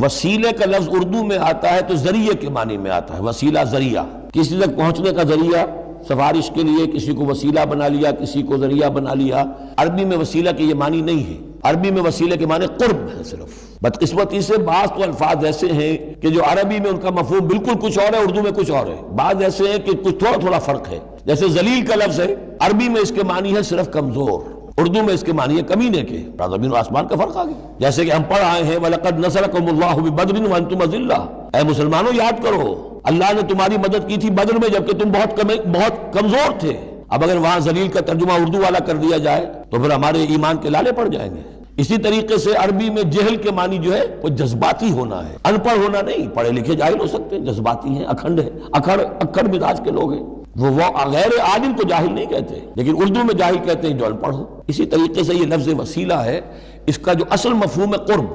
وسیلے کا لفظ اردو میں آتا ہے تو ذریعے کے معنی میں آتا ہے، وسیلہ ذریعہ، کسی تک پہنچنے کا ذریعہ، سفارش کے لیے کسی کو وسیلہ بنا لیا، کسی کو ذریعہ بنا لیا۔ عربی میں وسیلہ کے یہ معنی نہیں ہے، عربی میں وسیلے کے معنی قرب ہے صرف۔ بدقسمتی سے بعض تو الفاظ ایسے ہیں کہ جو عربی میں ان کا مفہوم بالکل کچھ اور ہے، اردو میں کچھ اور ہے۔ بعض ایسے ہیں کہ کچھ تھوڑا تھوڑا فرق ہے، جیسے ذلیل کا لفظ ہے، عربی میں اس کے معنی ہے صرف کمزور، اردو میں اس کے معنی ہے کمینے کے۔ زمین و آسمان کا فرق آ گیا۔ جیسے کہ ہم پڑھ آئے ہیں وَلَقَدْ نَصَرَكُمُ اللَّهُ بِبَدْرٍ وَأَنْتُمْ أَذِلَّةٌ، اے مسلمانوں یاد کرو اللہ نے تمہاری مدد کی تھی بدر میں جبکہ تم بہت کمزور تھے۔ اب اگر وہاں ذلیل کا ترجمہ اردو والا کر دیا جائے تو پھر ہمارے ایمان کے لالے پڑ جائیں گے۔ اسی طریقے سے عربی میں جہل کے معنی جو ہے وہ جذباتی ہونا ہے، ان پڑھ ہونا نہیں۔ پڑھے لکھے جاہل ہو سکتے ہیں، جذباتی ہیں، اکھڑ ہیں، اکھڑ مزاج کے لوگ ہیں، وہ غیر عالم کو جاہل نہیں کہتے، لیکن اردو میں جاہل کہتے ہیں جو ان پڑھ ہو۔ اسی طریقے سے یہ لفظ وسیلہ ہے، اس کا جو اصل مفہوم ہے قرب،